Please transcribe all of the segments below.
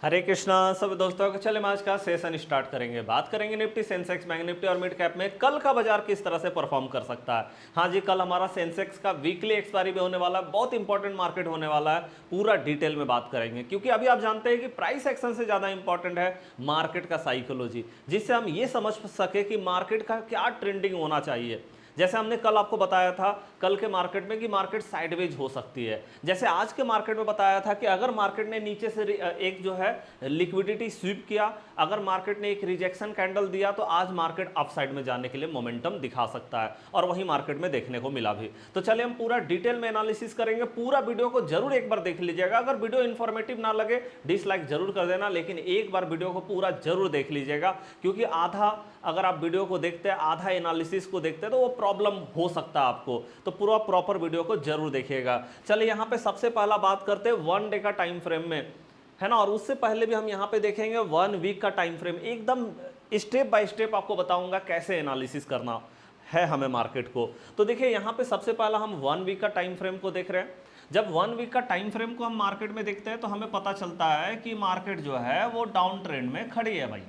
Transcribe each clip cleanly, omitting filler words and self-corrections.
हरे कृष्णा सब दोस्तों को। चले आज का सेशन स्टार्ट करेंगे। बात करेंगे निफ्टी, सेंसेक्स, बैंक निफ्टी और मिड कैप में कल का बाजार किस तरह से परफॉर्म कर सकता है। हाँ जी, कल हमारा सेंसेक्स का वीकली एक्सपायरी भी होने वाला है, बहुत इंपॉर्टेंट मार्केट होने वाला है। पूरा डिटेल में बात करेंगे क्योंकि अभी आप जानते हैं कि प्राइस एक्शन से ज़्यादा इंपॉर्टेंट है मार्केट का साइकोलॉजी, जिससे हम ये समझ सके कि मार्केट का क्या ट्रेंडिंग होना चाहिए। जैसे हमने कल आपको बताया था कल के मार्केट में कि मार्केट साइडवेज हो सकती है। जैसे आज के मार्केट में बताया था कि अगर मार्केट ने नीचे से एक जो है लिक्विडिटी स्वीप किया, अगर मार्केट ने एक रिजेक्शन कैंडल दिया तो आज मार्केट अपसाइड में जाने के लिए मोमेंटम दिखा सकता है, और वही मार्केट में देखने को मिला भी। तो चलिए हम पूरा डिटेल में एनालिसिस करेंगे। पूरा वीडियो को जरूर एक बार देख लीजिएगा। अगर वीडियो इन्फॉर्मेटिव ना लगे डिसलाइक जरूर कर देना, लेकिन एक बार वीडियो को पूरा जरूर देख लीजिएगा, क्योंकि आधा अगर आप वीडियो को देखते हैं, आधा एनालिसिस को देखते हैं, तो वो प्रॉब्लम हो सकता है आपको। तो पूरा प्रॉपर वीडियो को जरूर देखिएगा। चलिए यहाँ पे सबसे पहला बात करते हैं 1 डे का टाइम फ्रेम में, है ना। और उससे पहले भी हम यहाँ पे देखेंगे 1 वीक का टाइम फ्रेम। एकदम स्टेप बाय स्टेप आपको बताऊंगा कैसे एनालिसिस करना है हमें मार्केट को। तो देखिए यहाँ पे सबसे पहला हम 1 वीक का टाइम फ्रेम को देख रहे हैं। जब 1 वीक का टाइम फ्रेम को हम मार्केट में देखते हैं तो हमें पता चलता है कि मार्केट जो है वो डाउन ट्रेंड में खड़ी है भाई,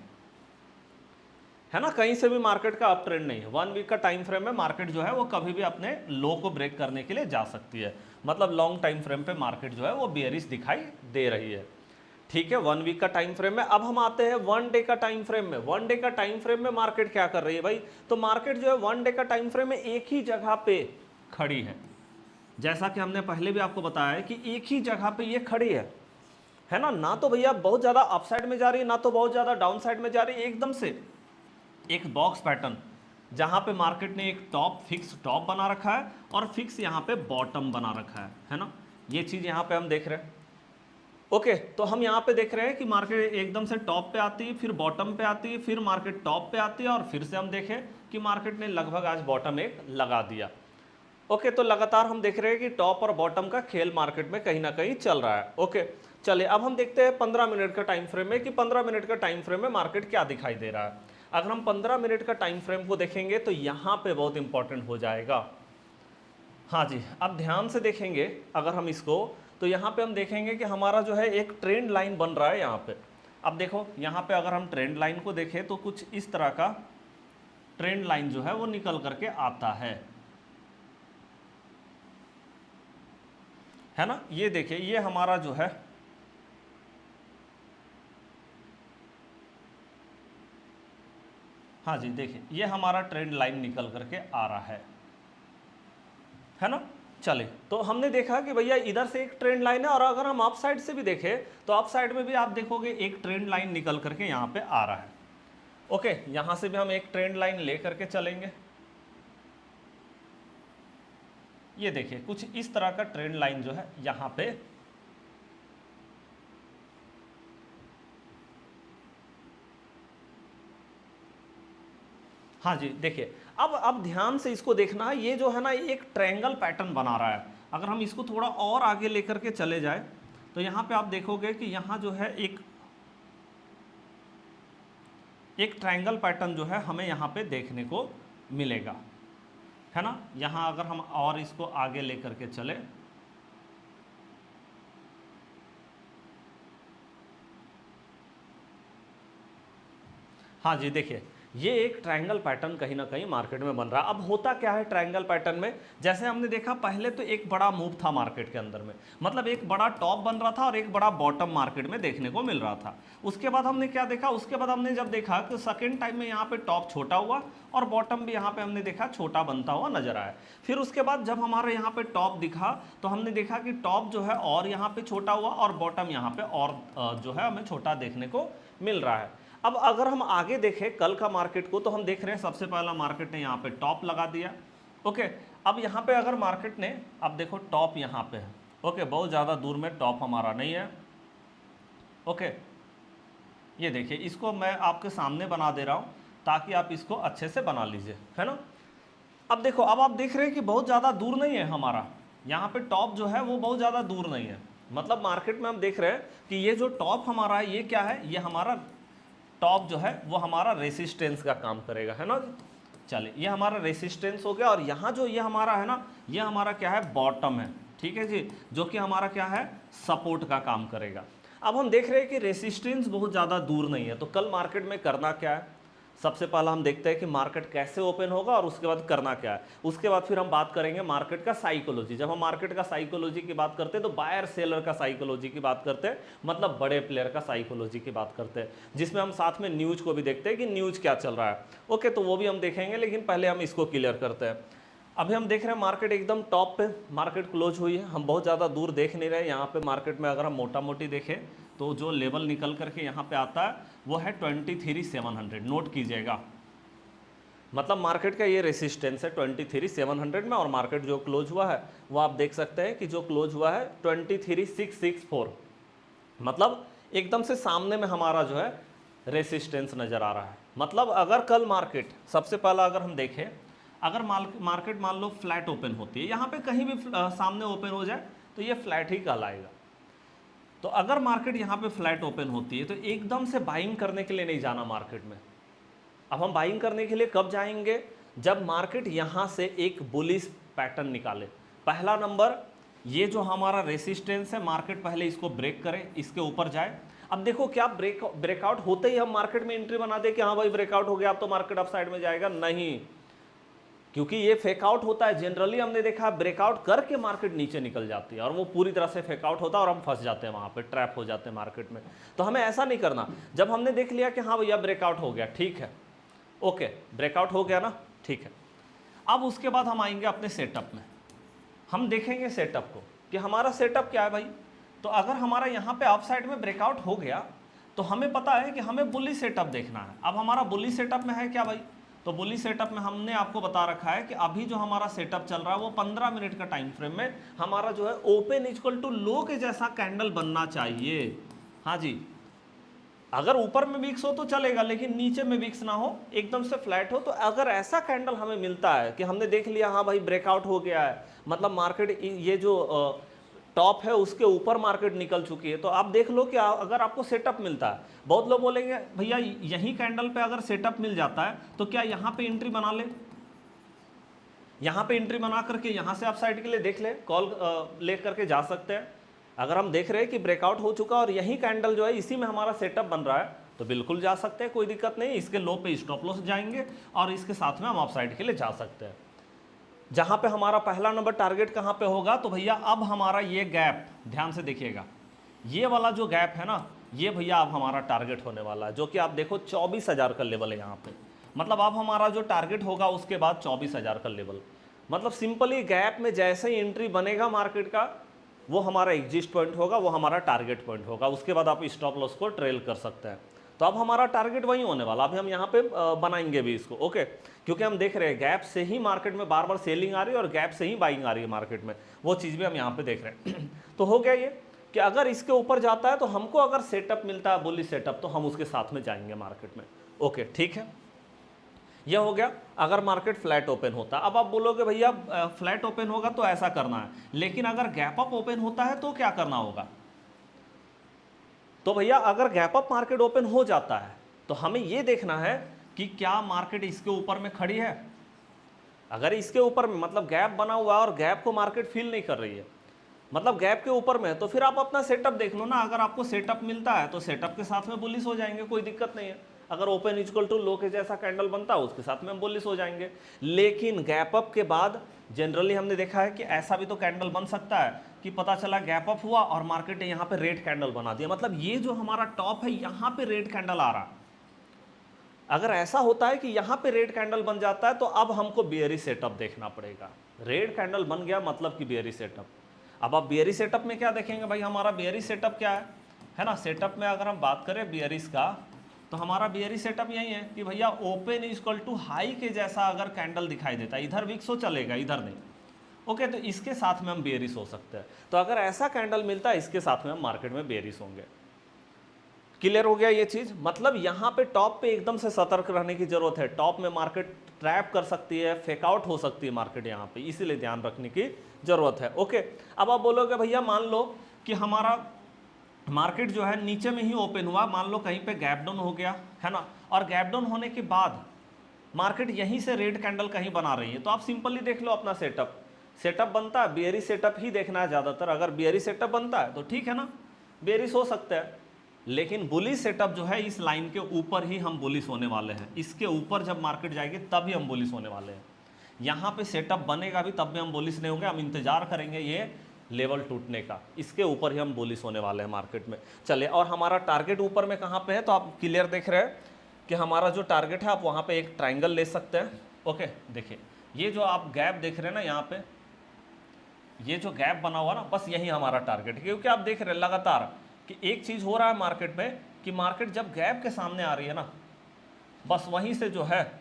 है ना। कहीं से भी मार्केट का अप ट्रेंड नहीं है। 1 वीक का टाइम फ्रेम में मार्केट जो है वो कभी भी अपने लो को ब्रेक करने के लिए जा सकती है। मतलब लॉन्ग टाइम फ्रेम पे मार्केट जो है वो बेयरिश दिखाई दे रही है, ठीक है। 1 वीक का टाइम फ्रेम में अब हम आते हैं 1 डे का टाइम फ्रेम में। 1 डे का टाइम फ्रेम में मार्केट क्या कर रही है भाई, तो मार्केट जो है 1 डे का टाइम फ्रेम में एक ही जगह पे खड़ी है। जैसा कि हमने पहले भी आपको बताया है कि एक ही जगह पे ये खड़ी है ना। ना तो भैया बहुत ज्यादा अपसाइड में जा रही है, ना तो बहुत ज्यादा डाउन साइड में जा रही है, एकदम से एक बॉक्स पैटर्न, जहां पे मार्केट ने एक टॉप फिक्स टॉप बना रखा है और फिक्स यहां पे बॉटम बना रखा है ना। ये चीज यहां पे हम देख रहे हैं। ओके, तो हम यहां पे देख रहे हैं कि मार्केट एकदम से टॉप पे आती है, फिर बॉटम पे आती है, फिर मार्केट टॉप पे आती है, और फिर से हम देखें कि मार्केट ने लगभग आज बॉटम एक लगा दिया। ओके, तो लगातार हम देख रहे हैं कि टॉप और बॉटम का खेल मार्केट में कहीं ना कहीं चल रहा है। ओके, चलिए अब हम देखते हैं 15 मिनट का टाइम फ्रेम में कि 15 मिनट का टाइम फ्रेम में मार्केट क्या दिखाई दे रहा है। अगर हम 15 मिनट का टाइम फ्रेम को देखेंगे तो यहाँ पे बहुत इंपॉर्टेंट हो जाएगा। हाँ जी, अब ध्यान से देखेंगे अगर हम इसको, तो यहाँ पे हम देखेंगे कि हमारा जो है एक ट्रेंड लाइन बन रहा है यहाँ पे। अब देखो यहाँ पे अगर हम ट्रेंड लाइन को देखें तो कुछ इस तरह का ट्रेंड लाइन जो है वो निकल करके आता है ना। ये देखिए, ये हमारा जो है हाँ जी, देखिए ये हमारा ट्रेंड लाइन निकल करके आ रहा है ना। चले, तो हमने देखा कि भैया इधर से एक ट्रेंड लाइन है, और अगर हम अप साइड से भी देखें तो अप साइड में भी आप देखोगे एक ट्रेंड लाइन निकल करके यहाँ पे आ रहा है। ओके, यहाँ से भी हम एक ट्रेंड लाइन ले करके चलेंगे। ये देखिए कुछ इस तरह का ट्रेंड लाइन जो है यहाँ पे हाँ जी, देखिए अब ध्यान से इसको देखना है। ये जो है ना एक ट्रायंगल पैटर्न बना रहा है। अगर हम इसको थोड़ा और आगे लेकर के चले जाए तो यहाँ पे आप देखोगे कि यहाँ जो है एक ट्रायंगल पैटर्न जो है हमें यहाँ पे देखने को मिलेगा, है ना। यहाँ अगर हम और इसको आगे लेकर के चले, हाँ जी, देखिए ये एक ट्रायंगल पैटर्न कहीं ना कहीं मार्केट में बन रहा है। अब होता क्या है ट्रायंगल पैटर्न में, जैसे हमने देखा पहले तो एक बड़ा मूव था मार्केट के अंदर में, मतलब एक बड़ा टॉप बन रहा था और एक बड़ा बॉटम मार्केट में देखने को मिल रहा था। उसके बाद हमने क्या देखा, उसके बाद हमने जब देखा कि सेकेंड टाइम में यहाँ पे टॉप छोटा हुआ और बॉटम भी यहाँ पे हमने देखा छोटा बनता हुआ नजर आया। फिर उसके बाद जब हमारे यहाँ पे टॉप दिखा तो हमने देखा कि टॉप जो है और यहाँ पे छोटा हुआ और बॉटम यहाँ पे और जो है हमें छोटा देखने को मिल रहा है। अब अगर हम आगे देखें कल का मार्केट को, तो हम देख रहे हैं सबसे पहला मार्केट ने यहाँ पे टॉप लगा दिया। ओके, अब यहाँ पे अगर मार्केट ने, अब देखो टॉप यहाँ पे है। ओके, बहुत ज़्यादा दूर में टॉप हमारा नहीं है। ओके, ये देखिए इसको मैं आपके सामने बना दे रहा हूँ ताकि आप इसको अच्छे से बना लीजिए, है ना। अब देखो, अब आप देख रहे हैं कि बहुत ज़्यादा दूर नहीं है हमारा, यहाँ पे टॉप जो है वो बहुत ज़्यादा दूर नहीं है। मतलब मार्केट में हम देख रहे हैं कि ये जो टॉप हमारा है ये क्या है, ये हमारा टॉप जो है वो हमारा रेसिस्टेंस का काम करेगा, है ना। चलिए ये हमारा रेसिस्टेंस हो गया, और यहाँ जो ये हमारा है ना, ये हमारा क्या है, बॉटम है, ठीक है जी, जो कि हमारा क्या है, सपोर्ट का काम करेगा। अब हम देख रहे हैं कि रेसिस्टेंस बहुत ज़्यादा दूर नहीं है, तो कल मार्केट में करना क्या है, सबसे पहला हम देखते हैं कि मार्केट कैसे ओपन होगा और उसके बाद करना क्या है। उसके बाद फिर हम बात करेंगे मार्केट का साइकोलॉजी। जब हम मार्केट का साइकोलॉजी की बात करते हैं तो बायर सेलर का साइकोलॉजी की बात करते हैं, मतलब बड़े प्लेयर का साइकोलॉजी की बात करते हैं, जिसमें हम साथ में न्यूज को भी देखते हैं कि न्यूज क्या चल रहा है। ओके, तो वो भी हम देखेंगे, लेकिन पहले हम इसको क्लियर करते हैं। अभी हम देख रहे हैं मार्केट एकदम टॉप पे मार्केट क्लोज हुई है, हम बहुत ज़्यादा दूर देख नहीं रहे। यहाँ पे मार्केट में अगर हम मोटा मोटी देखें तो जो लेवल निकल करके यहाँ पे आता है वो है 23,700, नोट कीजिएगा। मतलब मार्केट का ये रेसिस्टेंस है 23,700 में, और मार्केट जो क्लोज हुआ है वो आप देख सकते हैं कि जो क्लोज हुआ है 23,664, मतलब एकदम से सामने में हमारा जो है रेसिस्टेंस नज़र आ रहा है। मतलब अगर कल मार्केट, सबसे पहला अगर हम देखें, अगर मार्केट मान लो फ्लैट ओपन होती है, यहाँ पे कहीं भी सामने ओपन हो जाए तो ये फ्लैट ही कहलाएगा। तो अगर मार्केट यहाँ पे फ्लैट ओपन होती है तो एकदम से बाइंग करने के लिए नहीं जाना मार्केट में। अब हम बाइंग करने के लिए कब जाएंगे, जब मार्केट यहाँ से एक बुलिश पैटर्न निकाले। पहला नंबर, ये जो हमारा रेसिस्टेंस है मार्केट पहले इसको ब्रेक करे, इसके ऊपर जाए। अब देखो क्या ब्रेकआउट होते ही हम मार्केट में एंट्री बना दे कि हाँ भाई ब्रेकआउट हो गया अब तो मार्केट अप साइड में जाएगा, नहीं, क्योंकि ये फेकआउट होता है। जनरली हमने देखा ब्रेकआउट करके मार्केट नीचे निकल जाती है और वो पूरी तरह से फेकआउट होता है और हम फंस जाते हैं, वहाँ पे ट्रैप हो जाते हैं मार्केट में। तो हमें ऐसा नहीं करना। जब हमने देख लिया कि हाँ भैया ब्रेकआउट हो गया, ठीक है, ओके, ब्रेकआउट हो गया ना, ठीक है, अब उसके बाद हम आएंगे अपने सेटअप में। हम देखेंगे सेटअप को कि हमारा सेटअप क्या है भाई। तो अगर हमारा यहाँ पे अप साइड में ब्रेकआउट हो गया तो हमें पता है कि हमें बुली सेटअप देखना है। अब हमारा बुली सेटअप में है क्या भाई, तो बुली सेटअप में हमने आपको बता रखा है कि अभी जो हमारा सेटअप चल रहा है वो 15 मिनट का टाइम फ्रेम में हमारा जो है ओपन इक्वल टू लो के जैसा कैंडल बनना चाहिए। हाँ जी, अगर ऊपर में विक्स हो तो चलेगा, लेकिन नीचे में विक्स ना हो, एकदम से फ्लैट हो। तो अगर ऐसा कैंडल हमें मिलता है कि हमने देख लिया हाँ भाई ब्रेकआउट हो गया है, मतलब मार्केट ये जो टॉप है उसके ऊपर मार्केट निकल चुकी है, तो आप देख लो कि अगर आपको सेटअप मिलता है, बहुत लोग बोलेंगे भैया यही कैंडल पे अगर सेटअप मिल जाता है तो क्या यहाँ पे एंट्री बना ले, यहाँ पे एंट्री बना करके यहाँ से आप साइड के लिए देख ले, कॉल ले करके जा सकते हैं। अगर हम देख रहे हैं कि ब्रेकआउट हो चुका और यही कैंडल जो है इसी में हमारा सेटअप बन रहा है तो बिल्कुल जा सकते हैं, कोई दिक्कत नहीं। इसके लो पे स्टॉप लॉस जाएंगे और इसके साथ में हम अप साइड के लिए जा सकते हैं। जहाँ पे हमारा पहला नंबर टारगेट कहाँ पे होगा, तो भैया अब हमारा ये गैप, ध्यान से देखिएगा, ये वाला जो गैप है ना, ये भैया अब हमारा टारगेट होने वाला है, जो कि आप देखो 24,000 का लेवल है यहाँ पे। मतलब अब हमारा जो टारगेट होगा उसके बाद 24,000 का लेवल। मतलब सिंपली गैप में जैसे ही एंट्री बनेगा मार्केट का, वो हमारा एग्जिस्ट पॉइंट होगा, वो हमारा टारगेट पॉइंट होगा। उसके बाद आप स्टॉप लॉस को ट्रेल कर सकते हैं। तो अब हमारा टारगेट वही होने वाला। अभी हम यहाँ पे बनाएंगे भी इसको, ओके, क्योंकि हम देख रहे हैं गैप से ही मार्केट में बार बार सेलिंग आ रही है और गैप से ही बाइंग आ रही है मार्केट में, वो चीज़ भी हम यहाँ पे देख रहे हैं। तो हो गया ये कि अगर इसके ऊपर जाता है तो हमको अगर सेटअप मिलता है बुलिश सेटअप, तो हम उसके साथ में जाएंगे मार्केट में। ओके, ठीक है, यह हो गया अगर मार्केट फ्लैट ओपन होता है। अब आप बोलोगे भैया फ्लैट ओपन होगा तो ऐसा करना है, लेकिन अगर गैप अप ओपन होता है तो क्या करना होगा। तो भैया अगर गैप अप मार्केट ओपन हो जाता है तो हमें यह देखना है कि क्या मार्केट इसके ऊपर में खड़ी है। अगर इसके ऊपर में मतलब गैप बना हुआ है और गैप को मार्केट फील नहीं कर रही है, मतलब गैप के ऊपर में है, तो फिर आप अपना सेटअप देख लो ना। अगर आपको सेटअप मिलता है तो सेटअप के साथ में बुलिश हो जाएंगे, कोई दिक्कत नहीं है। अगर ओपन इक्वल टू लो के जैसा कैंडल बनता है उसके साथ में हम बुलिश हो जाएंगे। लेकिन गैप अप के बाद जनरली हमने देखा है कि ऐसा भी तो कैंडल बन सकता है कि पता चला गैप अप हुआ और मार्केट ने यहाँ पे रेड कैंडल बना दिया, मतलब ये जो हमारा टॉप है यहाँ पे रेड कैंडल आ रहा। अगर ऐसा होता है कि यहाँ पे रेड कैंडल बन जाता है तो अब हमको बेयरिश सेटअप देखना पड़ेगा। रेड कैंडल बन गया मतलब कि बेयरिश सेटअप। अब आप बेयरिश सेटअप में क्या देखेंगे भाई, हमारा बेयरिश सेटअप क्या है ना। सेटअप में अगर हम बात करें बेयरिश का, तो हमारा बेयरिश सेटअप यही है कि भैया ओपन इक्वल टू हाई के जैसा अगर कैंडल दिखाई देता है, इधर विक्स हो चलेगा, इधर नहीं, ओके, तो इसके साथ में हम बेयरिश हो सकते हैं। तो अगर ऐसा कैंडल मिलता है इसके साथ में हम मार्केट में बेयरिश होंगे। क्लियर हो गया ये चीज। मतलब यहाँ पे टॉप पे एकदम से सतर्क रहने की जरूरत है। टॉप में मार्केट ट्रैप कर सकती है, फेकआउट हो सकती है मार्केट यहाँ पे, इसीलिए ध्यान रखने की जरूरत है। ओके, अब आप बोलोगे भैया मान लो कि हमारा मार्केट जो है नीचे में ही ओपन हुआ, मान लो कहीं पे गैप डाउन हो गया है ना, और गैप डाउन होने के बाद मार्केट यहीं से रेड कैंडल कहीं बना रही है, तो आप सिंपली देख लो अपना सेटअप बनता है, बेयरिश सेटअप ही देखना है ज़्यादातर। अगर बेयरिश सेटअप बनता है तो ठीक है ना, बेयरिश हो सकता है। लेकिन बुलिश सेटअप जो है इस लाइन के ऊपर ही हम बुलिश होने वाले हैं, इसके ऊपर जब मार्केट जाएगी तभी हम बुलिश होने वाले हैं। यहाँ पे सेटअप बनेगा भी तब भी हम बुलिश नहीं होंगे, हम इंतजार करेंगे ये लेवल टूटने का, इसके ऊपर ही हम बुलिश होने वाले हैं मार्केट में। चलिए, और हमारा टारगेट ऊपर में कहाँ पे है, तो आप क्लियर देख रहे हैं कि हमारा जो टारगेट है, आप वहाँ पे एक ट्राइंगल ले सकते हैं। ओके, देखिए ये जो आप गैप देख रहे हैं ना, यहाँ पे ये जो गैप बना हुआ ना, बस यही हमारा टारगेट है। क्योंकि आप देख रहे हैं लगातार कि एक चीज़ हो रहा है मार्केट में कि मार्केट जब गैप के सामने आ रही है ना, बस वहीं से जो है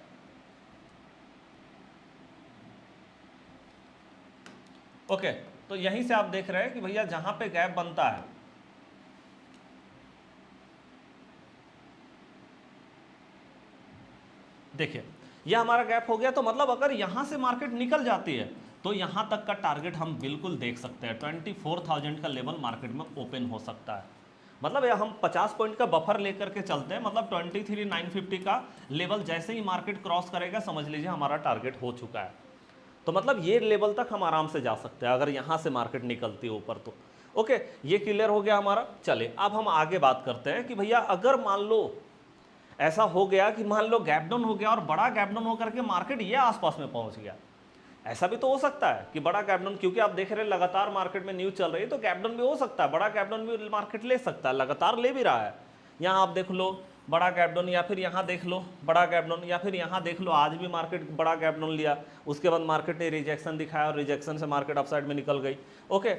ओके, तो यहीं से आप देख रहे हैं कि भैया जहां पे गैप बनता है, देखिए ये हमारा गैप हो गया। तो मतलब अगर यहां से मार्केट निकल जाती है तो यहां तक का टारगेट हम बिल्कुल देख सकते हैं, 24,000 का लेवल मार्केट में ओपन हो सकता है। मतलब हम 50 पॉइंट का बफर लेकर के चलते हैं, मतलब 23,950 का लेवल जैसे ही मार्केट क्रॉस करेगा समझ लीजिए हमारा टारगेट हो चुका है। तो मतलब ये लेवल तक हम आराम से जा सकते हैं अगर यहाँ से मार्केट निकलती है ऊपर तो। ओके, ये क्लियर हो गया हमारा। चलिए अब हम आगे बात करते हैं कि भैया अगर मान लो ऐसा हो गया कि मान लो गैप डाउन हो गया और बड़ा गैप डाउन होकर के मार्केट ये आसपास में पहुंच गया, ऐसा भी तो हो सकता है कि बड़ा गैप डाउन, क्योंकि आप देख रहे हैं लगातार मार्केट में न्यूज चल रही है, तो गैप डाउन भी हो सकता है, बड़ा गैप डाउन भी मार्केट ले सकता है, लगातार ले भी रहा है। यहाँ आप देख लो बड़ा गैप डाउन, या फिर यहाँ देख लो बड़ा गैप डाउन, या फिर यहाँ देख लो आज भी मार्केट बड़ा गैप डाउन लिया, उसके बाद मार्केट ने रिजेक्शन दिखाया और रिजेक्शन से मार्केट अपसाइड में निकल गई। ओके,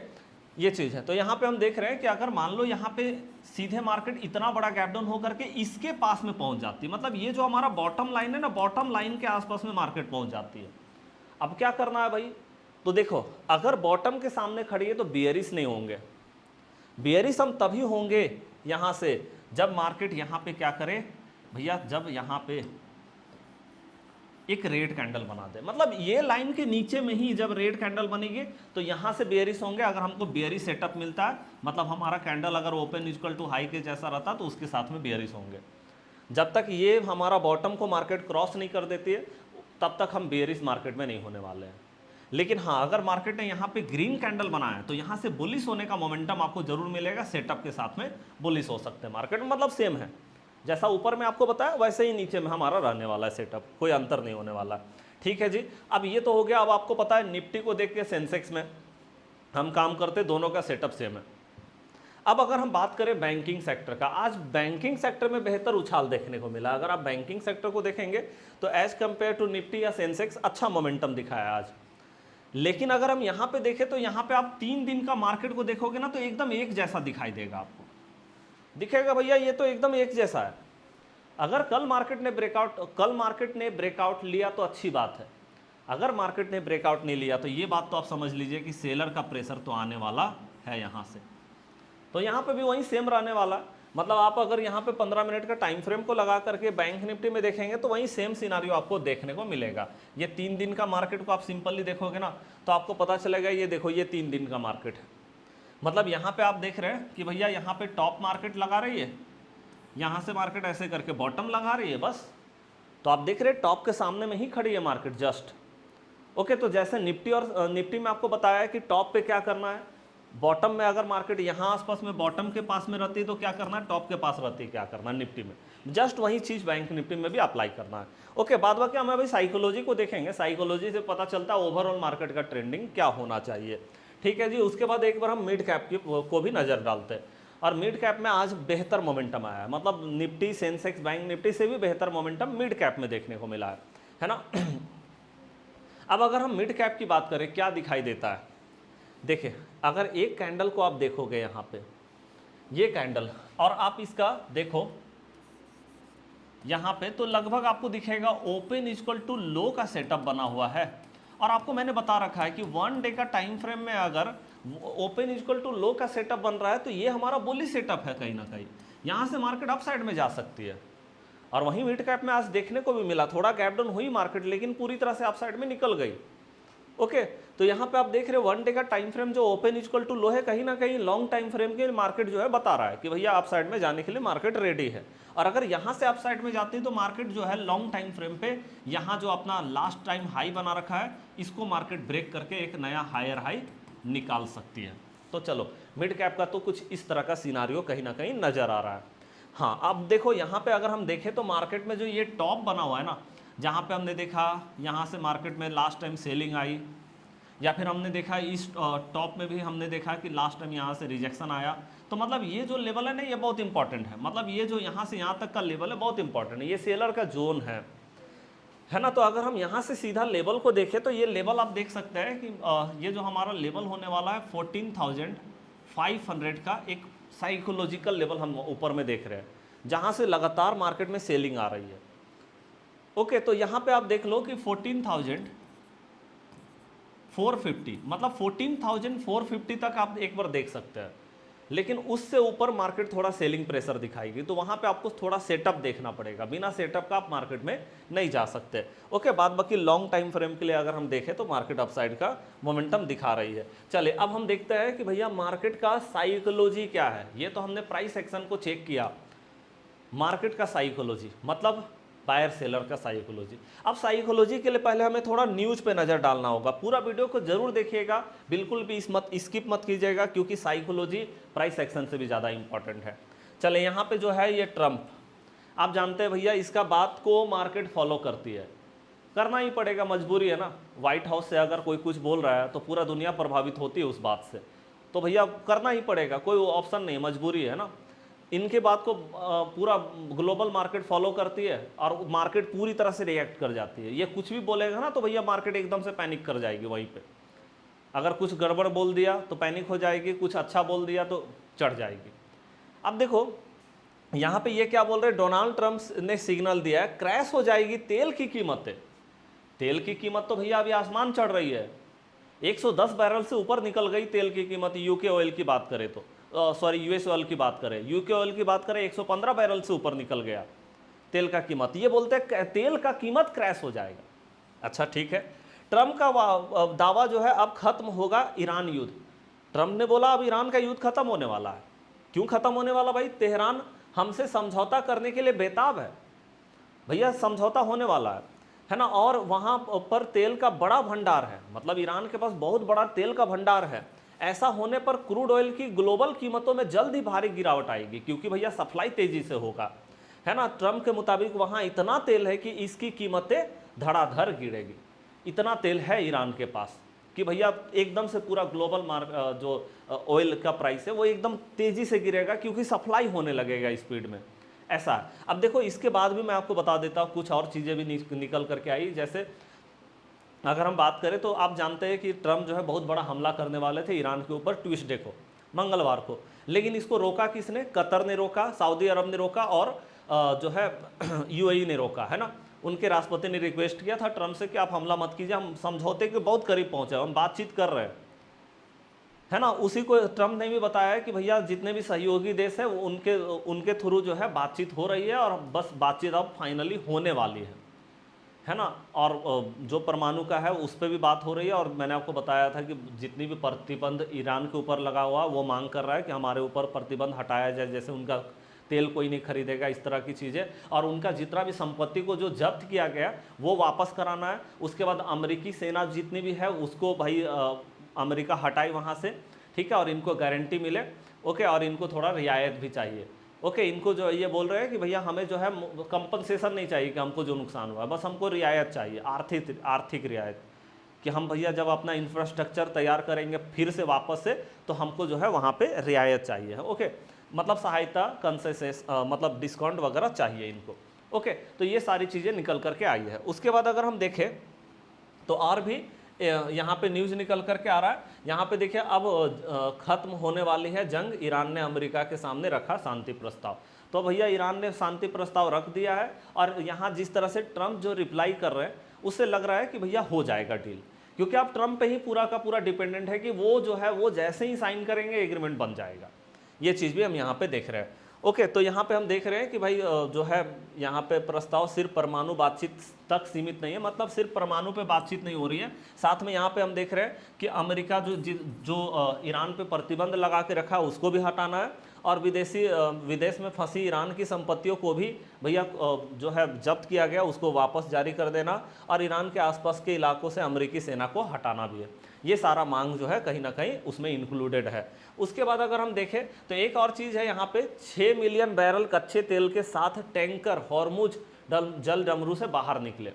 ये चीज़ है। तो यहाँ पे हम देख रहे हैं कि अगर मान लो यहाँ पे सीधे मार्केट इतना बड़ा गैप डाउन होकर के इसके पास में पहुँच जाती है, मतलब ये जो हमारा बॉटम लाइन है ना, बॉटम लाइन के आसपास में मार्केट पहुँच जाती है। अब क्या करना है भाई, तो देखो अगर बॉटम के सामने खड़ी है तो बियरिश नहीं होंगे, बियरिश हम तभी होंगे यहाँ से जब मार्केट यहाँ पे क्या करे भैया, जब यहाँ पे एक रेड कैंडल बना दे, मतलब ये लाइन के नीचे में ही जब रेड कैंडल बनेगी तो यहाँ से बेयरिश होंगे। अगर हमको बेयरिश सेटअप मिलता है, मतलब हमारा कैंडल अगर ओपन इक्वल टू हाई के जैसा रहता तो उसके साथ में बेयरिश होंगे। जब तक ये हमारा बॉटम को मार्केट क्रॉस नहीं कर देती है तब तक हम बेयरिश मार्केट में नहीं होने वाले हैं। लेकिन हाँ, अगर मार्केट ने यहाँ पे ग्रीन कैंडल बनाया है तो यहाँ से बुलिश होने का मोमेंटम आपको जरूर मिलेगा, सेटअप के साथ में बुलिश हो सकते हैं मार्केट में। मतलब सेम है, जैसा ऊपर में आपको बताया वैसे ही नीचे में हमारा रहने वाला है सेटअप, कोई अंतर नहीं होने वाला। ठीक है जी, अब ये तो हो गया। अब आपको पता है निफ्टी को देख के सेंसेक्स में हम काम करते, दोनों का सेटअप सेम है। अब अगर हम बात करें बैंकिंग सेक्टर का, आज बैंकिंग सेक्टर में बेहतर उछाल देखने को मिला। अगर आप बैंकिंग सेक्टर को देखेंगे तो एज कंपेयर टू निफ्टी या सेंसेक्स अच्छा मोमेंटम दिखाया आज। लेकिन अगर हम यहाँ पे देखें तो यहाँ पे आप 3 दिन का मार्केट को देखोगे ना तो एकदम एक जैसा दिखाई देगा, आपको दिखेगा भैया ये तो एकदम एक जैसा है। अगर कल मार्केट ने ब्रेकआउट लिया तो अच्छी बात है, अगर मार्केट ने ब्रेकआउट नहीं लिया तो ये बात तो आप समझ लीजिए कि सेलर का प्रेशर तो आने वाला है यहाँ से। तो यहाँ पे भी वही सेम रहने वाला, मतलब आप अगर यहाँ पे 15 मिनट का टाइम फ्रेम को लगा करके बैंक निफ्टी में देखेंगे तो वही सेम सिनारियो आपको देखने को मिलेगा। ये 3 दिन का मार्केट को आप सिंपली देखोगे ना तो आपको पता चलेगा, ये देखो ये 3 दिन का मार्केट है। मतलब यहाँ पे आप देख रहे हैं कि भैया यहाँ पे टॉप मार्केट लगा रही है, यहाँ से मार्केट ऐसे करके बॉटम लगा रही है बस। तो आप देख रहे हैं टॉप के सामने में ही खड़ी है मार्केट जस्ट। ओके, तो जैसे निफ्टी में आपको बताया कि टॉप पे क्या करना है, बॉटम में अगर मार्केट यहाँ आसपास में बॉटम के पास में रहती है तो क्या करना है, टॉप के पास रहती है क्या करना है निफ्टी में। जस्ट वही चीज़ बैंक निफ्टी में भी अप्लाई करना है। ओके, बाद बाकी हम अभी साइकोलॉजी को देखेंगे, साइकोलॉजी से पता चलता है ओवरऑल मार्केट का ट्रेंडिंग क्या होना चाहिए। ठीक है जी, उसके बाद एक बार हम मिड कैप को भी नज़र डालते हैं। और मिड कैप में आज बेहतर मोमेंटम आया है, मतलब निफ्टी सेंसेक्स बैंक निफ्टी से भी बेहतर मोमेंटम मिड कैप में देखने को मिला है ना। अब अगर हम मिड कैप की बात करें क्या दिखाई देता है, देखिए अगर एक कैंडल को आप देखोगे यहाँ पे ये कैंडल और आप इसका देखो यहाँ पे तो लगभग आपको दिखेगा ओपन इक्वल टू लो का सेटअप बना हुआ है। और आपको मैंने बता रखा है कि 1 डे का टाइम फ्रेम में अगर ओपन इक्वल टू लो का सेटअप बन रहा है तो ये हमारा बुलिश सेटअप है, कहीं ना कहीं यहाँ से मार्केट अप साइड में जा सकती है। और वहीं मिड कैप में आज देखने को भी मिला, थोड़ा गैप डाउन हुई मार्केट लेकिन पूरी तरह से अप साइड में निकल गई। ओके, तो यहाँ पे आप देख रहे हो 1 डे का टाइम फ्रेम जो ओपन इक्वल टू लो है, कहीं ना कहीं लॉन्ग टाइम फ्रेम के मार्केट जो है बता रहा है कि भैया अप साइड में जाने के लिए मार्केट रेडी है। और अगर यहाँ से अप साइड में जाती है तो मार्केट जो है लॉन्ग टाइम फ्रेम पे यहाँ जो अपना लास्ट टाइम हाई बना रखा है इसको मार्केट ब्रेक करके एक नया हायर हाई निकाल सकती है। तो चलो मिड कैप का तो कुछ इस तरह का सिनारियो कहीं ना कहीं नजर आ रहा है। हाँ, अब देखो यहाँ पे अगर हम देखें तो मार्केट में जो ये टॉप बना हुआ है ना, जहाँ पे हमने देखा यहाँ से मार्केट में लास्ट टाइम सेलिंग आई, या फिर हमने देखा इस टॉप में भी हमने देखा कि लास्ट टाइम यहाँ से रिजेक्शन आया। तो मतलब ये जो लेवल है ना, ये बहुत इंपॉर्टेंट है। मतलब ये जो यहाँ से यहाँ तक का लेवल है बहुत इंपॉर्टेंट है, ये सेलर का जोन है ना। तो अगर हम यहाँ से सीधा लेवल को देखें तो ये लेवल आप देख सकते हैं कि ये जो हमारा लेवल होने वाला है 14,500 का एक साइकोलॉजिकल लेवल हम ऊपर में देख रहे हैं, जहाँ से लगातार मार्केट में सेलिंग आ रही है। ओके, तो यहाँ पे आप देख लो कि 14,450, मतलब 14,450 तक आप एक बार देख सकते हैं, लेकिन उससे ऊपर मार्केट थोड़ा सेलिंग प्रेशर दिखाएगी। तो वहाँ पे आपको थोड़ा सेटअप देखना पड़ेगा, बिना सेटअप का आप मार्केट में नहीं जा सकते। ओके, बाद बाकी लॉन्ग टाइम फ्रेम के लिए अगर हम देखें तो मार्केट अपसाइड का मोमेंटम दिखा रही है। चलिए अब हम देखते हैं कि भैया मार्केट का साइकोलॉजी क्या है। ये तो हमने प्राइस एक्शन को चेक किया, मार्केट का साइकोलॉजी मतलब बायर सेलर का साइकोलॉजी। अब साइकोलॉजी के लिए पहले हमें थोड़ा न्यूज पे नज़र डालना होगा। पूरा वीडियो को जरूर देखिएगा, बिल्कुल भी स्किप मत कीजिएगा, क्योंकि साइकोलॉजी प्राइस एक्शन से भी ज़्यादा इंपॉर्टेंट है। चले यहाँ पे जो है ये ट्रम्प, आप जानते हैं भैया इसका बात को मार्केट फॉलो करती है, करना ही पड़ेगा, मजबूरी है ना। व्हाइट हाउस से अगर कोई कुछ बोल रहा है तो पूरा दुनिया प्रभावित होती है उस बात से, तो भैया करना ही पड़ेगा, कोई ऑप्शन नहीं, मजबूरी है ना। इनके बात को पूरा ग्लोबल मार्केट फॉलो करती है और मार्केट पूरी तरह से रिएक्ट कर जाती है। ये कुछ भी बोलेगा ना तो भैया मार्केट एकदम से पैनिक कर जाएगी वहीं पे। अगर कुछ गड़बड़ बोल दिया तो पैनिक हो जाएगी, कुछ अच्छा बोल दिया तो चढ़ जाएगी। अब देखो यहाँ पे ये क्या बोल रहे हैं, डोनाल्ड ट्रंप ने सिग्नल दिया है क्रैश हो जाएगी तेल की कीमतें। तेल की कीमत तो भैया अभी आसमान चढ़ रही है, 110 बैरल से ऊपर निकल गई तेल की कीमत। यूके ऑयल की बात करें तो सॉरी यूएस ऑयल की बात करें, यूके ऑयल की बात करें 115 बैरल से ऊपर निकल गया तेल का कीमत। ये बोलते हैं तेल का कीमत क्रैश हो जाएगा। अच्छा ठीक है, ट्रम्प का दावा जो है अब खत्म होगा ईरान युद्ध। ट्रम्प ने बोला अब ईरान का युद्ध खत्म होने वाला है। क्यों खत्म होने वाला भाई? तेहरान हमसे समझौता करने के लिए बेताब है भैया, समझौता होने वाला है ना। और वहाँ पर तेल का बड़ा भंडार है, मतलब ईरान के पास बहुत बड़ा तेल का भंडार है। ऐसा होने पर क्रूड ऑयल की ग्लोबल कीमतों में जल्द ही भारी गिरावट आएगी, क्योंकि भैया सप्लाई तेजी से होगा, है ना। ट्रम्प के मुताबिक वहाँ इतना तेल है कि इसकी कीमतें धड़ाधड़ गिरेगी। इतना तेल है ईरान के पास कि भैया एकदम से पूरा ग्लोबल जो ऑयल का प्राइस है वो एकदम तेजी से गिरेगा, क्योंकि सप्लाई होने लगेगा स्पीड में। ऐसा है। अब देखो इसके बाद भी मैं आपको बता देता हूँ कुछ और चीज़ें भी निकल करके आई। जैसे अगर हम बात करें तो आप जानते हैं कि ट्रम्प जो है बहुत बड़ा हमला करने वाले थे ईरान के ऊपर ट्यूसडे को, मंगलवार को, लेकिन इसको रोका किसने? कतर ने रोका, सऊदी अरब ने रोका और जो है यूएई ने रोका, है ना। उनके राष्ट्रपति ने रिक्वेस्ट किया था ट्रम्प से कि आप हमला मत कीजिए, हम समझौते के बहुत करीब पहुंचे, हम बातचीत कर रहे हैं, है ना। उसी को ट्रम्प ने भी बताया कि भैया जितने भी सहयोगी देश है उनके थ्रू जो है बातचीत हो रही है और बस बातचीत अब फाइनली होने वाली है ना। और जो परमाणु का है उस पर भी बात हो रही है। और मैंने आपको बताया था कि जितनी भी प्रतिबंध ईरान के ऊपर लगा हुआ वो मांग कर रहा है कि हमारे ऊपर प्रतिबंध हटाया जाए, जैसे उनका तेल कोई नहीं खरीदेगा, इस तरह की चीज़ें। और उनका जितना भी संपत्ति को जो जब्त किया गया वो वापस कराना है। उसके बाद अमेरिकी सेना जितनी भी है उसको भाई अमेरिका हटाए वहाँ से, ठीक है, और इनको गारंटी मिले, ओके, और इनको थोड़ा रियायत भी चाहिए, ओके। इनको जो ये बोल रहे हैं कि भैया हमें जो है कंपनसेशन नहीं चाहिए कि हमको जो नुकसान हुआ है, बस हमको रियायत चाहिए, आर्थिक रियायत, कि हम भैया जब अपना इंफ्रास्ट्रक्चर तैयार करेंगे फिर से वापस से तो हमको जो है वहाँ पे रियायत चाहिए, ओके, मतलब सहायता, कंसेसेस, मतलब डिस्काउंट वगैरह चाहिए इनको, ओके। तो ये सारी चीज़ें निकल करके आई है। उसके बाद अगर हम देखें तो और भी यहाँ पे न्यूज़ निकल करके आ रहा है। यहाँ पे देखिए अब खत्म होने वाली है जंग, ईरान ने अमेरिका के सामने रखा शांति प्रस्ताव। तो भैया ईरान ने शांति प्रस्ताव रख दिया है और यहाँ जिस तरह से ट्रम्प जो रिप्लाई कर रहे हैं उससे लग रहा है कि भैया हो जाएगा डील, क्योंकि अब ट्रम्प पे ही पूरा का पूरा डिपेंडेंट है कि वो जो है वो जैसे ही साइन करेंगे एग्रीमेंट बन जाएगा। ये चीज़ भी हम यहाँ पे देख रहे हैं, ओके। तो यहाँ पे हम देख रहे हैं कि भाई जो है यहाँ पे प्रस्ताव सिर्फ परमाणु बातचीत तक सीमित नहीं है, मतलब सिर्फ परमाणु पे बातचीत नहीं हो रही है। साथ में यहाँ पे हम देख रहे हैं कि अमेरिका जो ईरान पे प्रतिबंध लगा के रखा है उसको भी हटाना है, और विदेश में फंसी ईरान की संपत्तियों को भी भैया जो है जब्त किया गया, उसको वापस जारी कर देना, और ईरान के आसपास के इलाकों से अमेरिकी सेना को हटाना भी है। ये सारा मांग जो है कहीं ना कहीं उसमें इंक्लूडेड है। उसके बाद अगर हम देखें तो एक और चीज़ है यहाँ पे, 6 मिलियन बैरल कच्चे तेल के साथ टैंकर हॉर्मुज जल डमरू से बाहर निकले।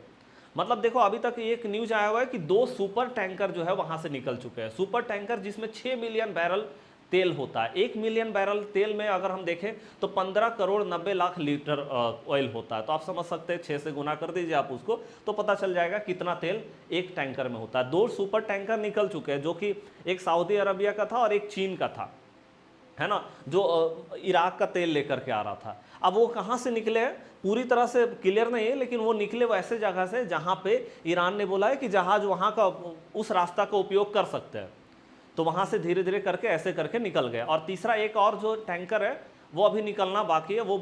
मतलब देखो अभी तक एक न्यूज आया हुआ है कि 2 सुपर टैंकर जो है वहां से निकल चुके हैं। सुपर टैंकर जिसमें 6 मिलियन बैरल तेल होता है। 1 मिलियन बैरल तेल में अगर हम देखें तो 15 करोड़ 90 लाख लीटर ऑयल होता है। तो आप समझ सकते हैं, 6 से गुना कर दीजिए आप उसको, तो पता चल जाएगा कितना तेल एक टैंकर में होता है। 2 सुपर टैंकर निकल चुके हैं, जो कि एक सऊदी अरबिया का था और एक चीन का था, है ना, जो इराक का तेल लेकर के आ रहा था। अब वो कहाँ से निकले हैं पूरी तरह से क्लियर नहीं है, लेकिन वो निकले वो ऐसे जगह से जहाँ पे ईरान ने बोला है कि जहाज वहाँ का उस रास्ता का उपयोग कर सकते हैं। तो वहाँ से धीरे धीरे करके ऐसे करके निकल गए। और तीसरा एक और जो टैंकर है वो अभी निकलना बाकी है। वो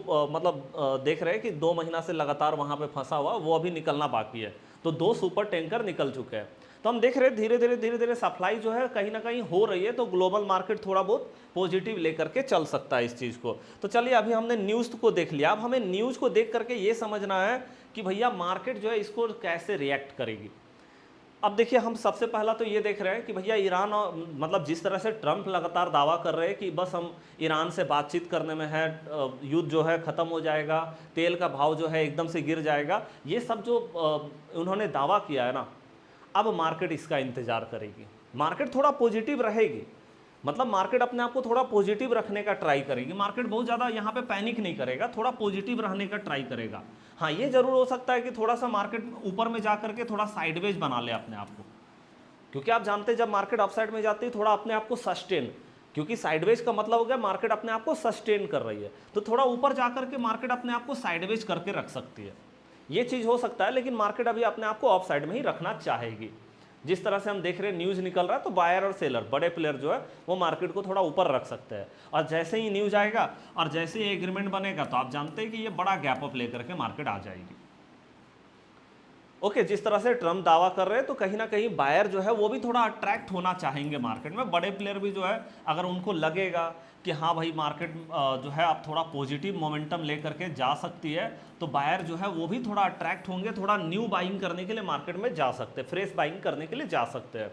देख रहे हैं कि 2 महीना से लगातार वहाँ पे फंसा हुआ, वो अभी निकलना बाकी है। तो 2 सुपर टैंकर निकल चुके हैं। तो हम देख रहे हैं धीरे धीरे सप्लाई जो है कहीं ना कहीं हो रही है। तो ग्लोबल मार्केट थोड़ा बहुत पॉजिटिव लेकर के चल सकता है इस चीज़ को। तो चलिए अभी हमने न्यूज़ को देख लिया, अब हमें न्यूज़ को देख करके ये समझना है कि भैया मार्केट जो है इसको कैसे रिएक्ट करेगी। अब देखिए हम सबसे पहला तो ये देख रहे हैं कि भैया ईरान और मतलब जिस तरह से ट्रंप लगातार दावा कर रहे हैं कि बस हम ईरान से बातचीत करने में है, युद्ध जो है ख़त्म हो जाएगा, तेल का भाव जो है एकदम से गिर जाएगा, ये सब जो उन्होंने दावा किया है ना, अब मार्केट इसका इंतज़ार करेगी। मार्केट थोड़ा पॉजिटिव रहेगी, मतलब मार्केट अपने आप को थोड़ा पॉजिटिव रखने का ट्राई करेगी। मार्केट बहुत ज़्यादा यहाँ पे पैनिक नहीं करेगा, थोड़ा पॉजिटिव रहने का ट्राई करेगा। हाँ ये जरूर हो सकता है कि थोड़ा सा मार्केट ऊपर में जा करके थोड़ा साइडवेज बना ले अपने आप को, क्योंकि आप जानते हैं जब मार्केट अपसाइड में जाती है थोड़ा अपने आप को सस्टेन, क्योंकि साइडवेज का मतलब हो गया मार्केट अपने आप को सस्टेन कर रही है, तो थोड़ा ऊपर जा करके मार्केट अपने आप को साइडवेज करके रख सकती है। ये चीज़ हो सकता है, लेकिन मार्केट अभी अपने आप को ऑफ साइड में ही रखना चाहेगी। जिस तरह से हम देख रहे हैं न्यूज़ निकल रहा है, तो बायर और सेलर बड़े प्लेयर जो है वो मार्केट को थोड़ा ऊपर रख सकते हैं। और जैसे ही न्यूज़ आएगा और जैसे ही एग्रीमेंट बनेगा तो आप जानते हैं कि ये बड़ा गैप अप लेकर के मार्केट आ जाएगी। ओके, जिस तरह से ट्रम्प दावा कर रहे हैं तो कहीं ना कहीं बायर जो है वो भी थोड़ा अट्रैक्ट होना चाहेंगे मार्केट में। बड़े प्लेयर भी जो है अगर उनको लगेगा कि हाँ भाई मार्केट जो है अब थोड़ा पॉजिटिव मोमेंटम लेकर के जा सकती है, तो बायर जो है वो भी थोड़ा अट्रैक्ट होंगे, थोड़ा न्यू बाइंग करने के लिए मार्केट में जा सकते हैं, फ्रेश बाइंग करने के लिए जा सकते हैं।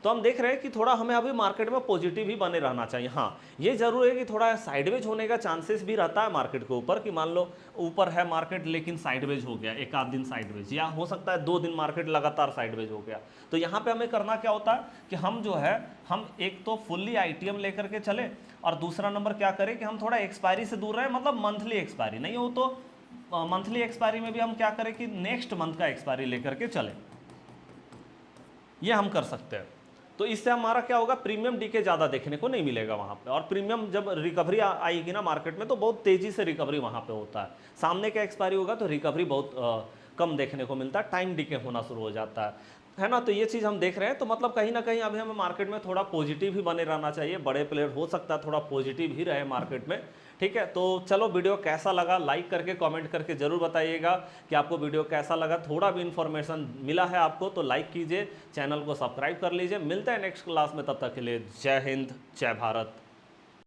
तो हम देख रहे हैं कि थोड़ा हमें अभी मार्केट में पॉजिटिव ही बने रहना चाहिए। हाँ ये जरूर है कि थोड़ा साइडवेज होने का चांसेस भी रहता है मार्केट के ऊपर, कि मान लो ऊपर है मार्केट लेकिन साइडवेज हो गया, एक आध दिन साइडवेज, या हो सकता है 2 दिन मार्केट लगातार साइडवेज हो गया। तो यहाँ पे हमें करना क्या होता है कि हम जो है हम एक तो फुल्ली ITM लेकर के चले, और दूसरा नंबर क्या करें कि हम थोड़ा एक्सपायरी से दूर रहे, मतलब मंथली एक्सपायरी नहीं हो तो मंथली एक्सपायरी में भी हम क्या करें कि नेक्स्ट मंथ का एक्सपायरी लेकर के चले, ये हम कर सकते हैं। तो इससे हमारा क्या होगा, प्रीमियम डीके ज़्यादा देखने को नहीं मिलेगा वहाँ पे, और प्रीमियम जब रिकवरी आएगी ना मार्केट में तो बहुत तेज़ी से रिकवरी वहाँ पे होता है। सामने का एक्सपायरी होगा तो रिकवरी बहुत कम देखने को मिलता है, टाइम डीके होना शुरू हो जाता है ना। तो ये चीज़ हम देख रहे हैं। तो मतलब कहीं ना कहीं अभी हमें मार्केट में थोड़ा पॉजिटिव ही बने रहना चाहिए। बड़े प्लेयर हो सकता है थोड़ा पॉजिटिव ही रहे मार्केट में, ठीक है। तो चलो वीडियो कैसा लगा लाइक करके कमेंट करके ज़रूर बताइएगा कि आपको वीडियो कैसा लगा। थोड़ा भी इन्फॉर्मेशन मिला है आपको तो लाइक कीजिए, चैनल को सब्सक्राइब कर लीजिए। मिलते हैं नेक्स्ट क्लास में, तब तक के लिए जय हिंद जय भारत।